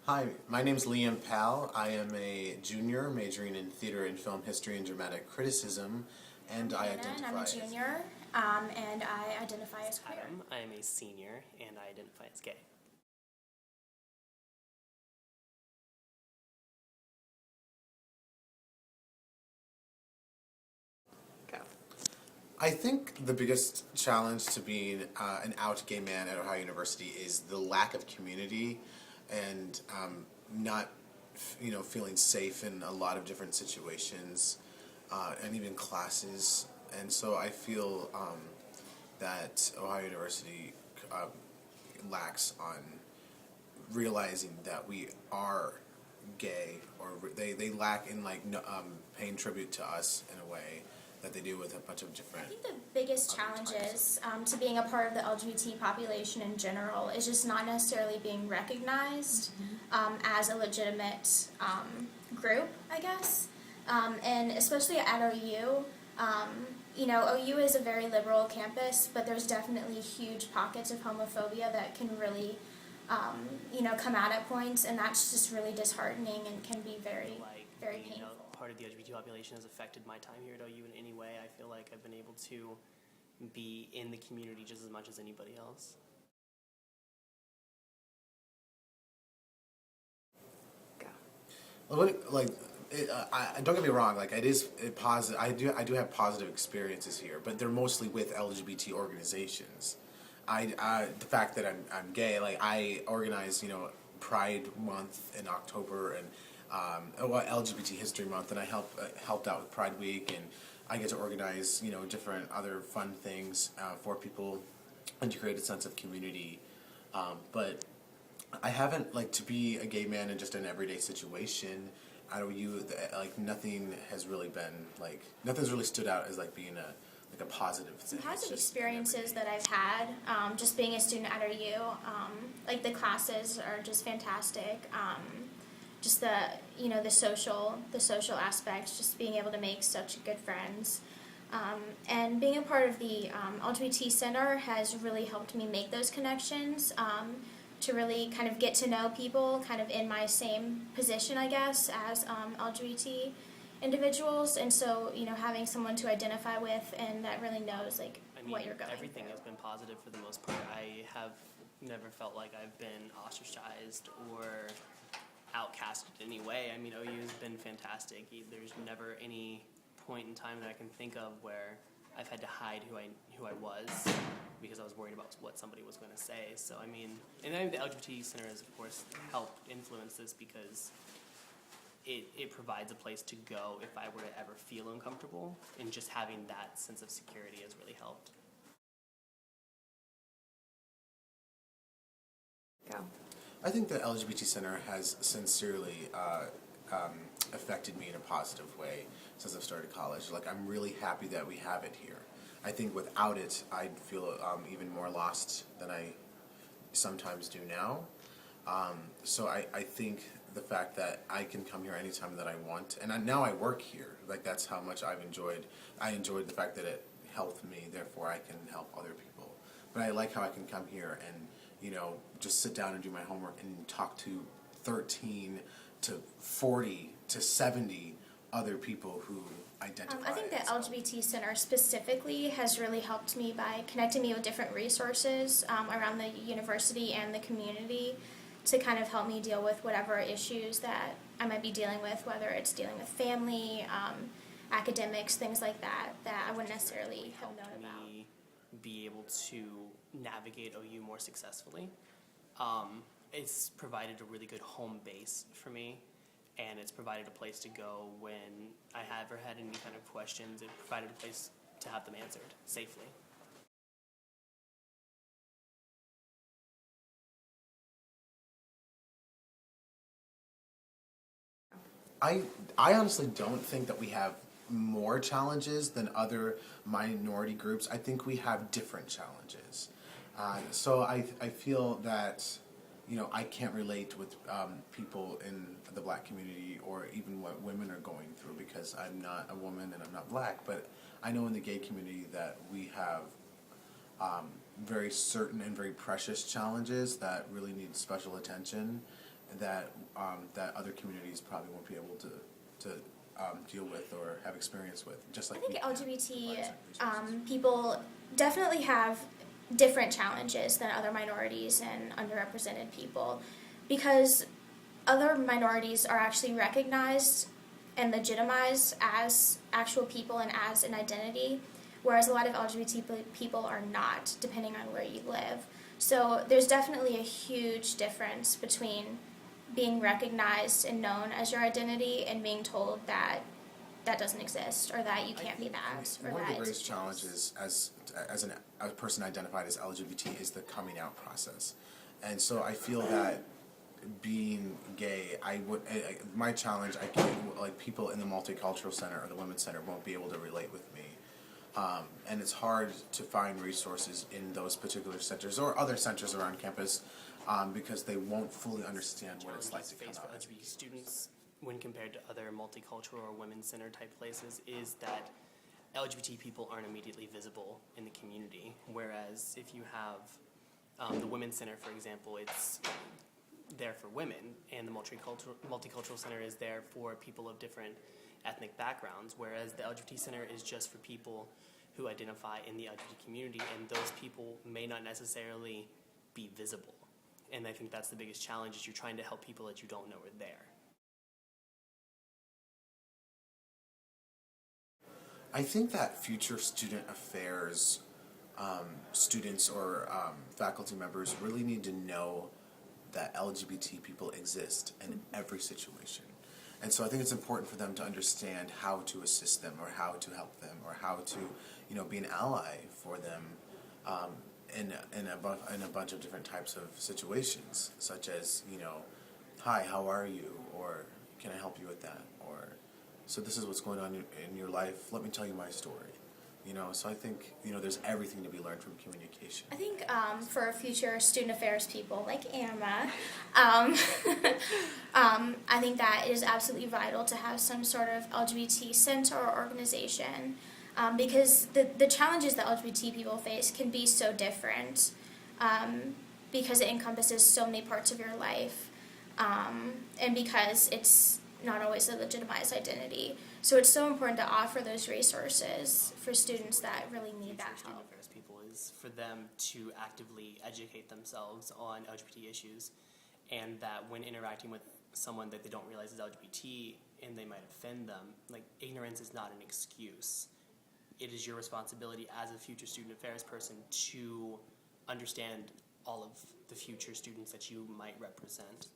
Hi, my name's Liam Powell. I am a junior majoring in theater and film history and dramatic criticism, and I Hannah, and I'm identify a junior, and I identify as queer. I am a senior, and I identify as gay. Go. I think the biggest challenge to being an out gay man at Ohio University is the lack of community and not, feeling safe in a lot of different situations and even classes. And so I feel that Ohio University lacks on realizing that we are gay, or they lack in paying tribute to us in a way that they do with a bunch of different. I think the biggest challenges to being a part of the LGBT population in general is just not necessarily being recognized as a legitimate group, I guess. And especially at OU, OU is a very liberal campus, but there's definitely huge pockets of homophobia that can really, come out at points, and that's just really disheartening and can be very painful. Part of the LGBT population has affected my time here at OU in any way. I feel like I've been able to be in the community just as much as anybody else. Go. Don't get me wrong. Like it positive. I do have positive experiences here, but they're mostly with LGBT organizations. The fact that I'm gay, like I organize, Pride Month in October and LGBT History Month, and I helped out with Pride Week, and I get to organize, different other fun things for people and to create a sense of community. But I haven't, to be a gay man in just an everyday situation out of you, nothing has really been, nothing's really stood out as being a positive thing. Some positive experiences that I've had, just being a student at OU, the classes are just fantastic. Just the social aspects, just being able to make such good friends. And being a part of the LGBT Center has really helped me make those connections, to really kind of get to know people kind of in my same position, I guess, as LGBT individuals. And so, having someone to identify with and that really knows what you're going everything through. has been positive for the most part. I have never felt like I've been ostracized or outcasted in any way. I mean, OU has been fantastic. There's never any point in time that I can think of where I've had to hide who I was because I was worried about what somebody was going to say. So I mean, and I think the LGBT Center has of course helped influence this because it provides a place to go if I were to ever feel uncomfortable, and just having that sense of security has really helped. Go. I think the LGBT Center has sincerely affected me in a positive way since I've started college. I'm really happy that we have it here. I think without it, I'd feel even more lost than I sometimes do now. So I think the fact that I can come here anytime that I want, and now I work here, that's how much I enjoyed the fact that it helped me, therefore I can help other people. But I like how I can come here and, just sit down and do my homework and talk to 13 to 40 to 70 other people who identify. I think the LGBT Center specifically has really helped me by connecting me with different resources around the university and the community to kind of help me deal with whatever issues that I might be dealing with, whether it's dealing with family, academics, things like that I wouldn't necessarily have known about. Me be able to navigate OU more successfully. It's provided a really good home base for me, and it's provided a place to go when I ever had any kind of questions. It provided a place to have them answered safely. I honestly don't think that we have more challenges than other minority groups. I think we have different challenges. So I feel that, I can't relate with people in the black community or even what women are going through because I'm not a woman and I'm not black. But I know in the gay community that we have very certain and very precious challenges that really need special attention. that that other communities probably won't be able to deal with or have experience with, just like I think we can LGBT provide certain resources. people definitely have different challenges than other minorities and underrepresented people, because other minorities are actually recognized and legitimized as actual people and as an identity, whereas a lot of LGBT people are not, depending on where you live. So there's definitely a huge difference between being recognized and known as your identity and being told that that doesn't exist or that you can't be that or One of that the it's greatest challenges as a person identified as LGBT is the coming out process, and so I feel that being gay, my challenge, I can't, like, people in the multicultural center or the women's center won't be able to relate with me, and it's hard to find resources in those particular centers or other centers around campus, because they won't fully understand what it's like to come Challenges faced out for as LGBT students when compared to other multicultural or women's center type places is that LGBT people aren't immediately visible in the community. Whereas if you have the women's center, for example, it's there for women, and the multicultural center is there for people of different ethnic backgrounds. Whereas the LGBT center is just for people who identify in the LGBT community, and those people may not necessarily be visible. And I think that's the biggest challenge, is you're trying to help people that you don't know are there. I think that future student affairs students or faculty members really need to know that LGBT people exist in every situation. And so I think it's important for them to understand how to assist them or how to help them or how to, be an ally for them in a bunch of different types of situations, such as, hi, how are you? Or can I help you with that? Or so this is what's going on in your life. Let me tell you my story. So I think, there's everything to be learned from communication. I think for future student affairs people like Emma, I think that it is absolutely vital to have some sort of LGBT center or organization, because the challenges that LGBT people face can be so different, because it encompasses so many parts of your life, and because it's not always a legitimized identity. So it's so important to offer those resources for students that really need that Student help. affairs people is for them to actively educate themselves on LGBT issues, and that when interacting with someone that they don't realize is LGBT and they might offend them, like, ignorance is not an excuse. It is your responsibility as a future student affairs person to understand all of the future students that you might represent.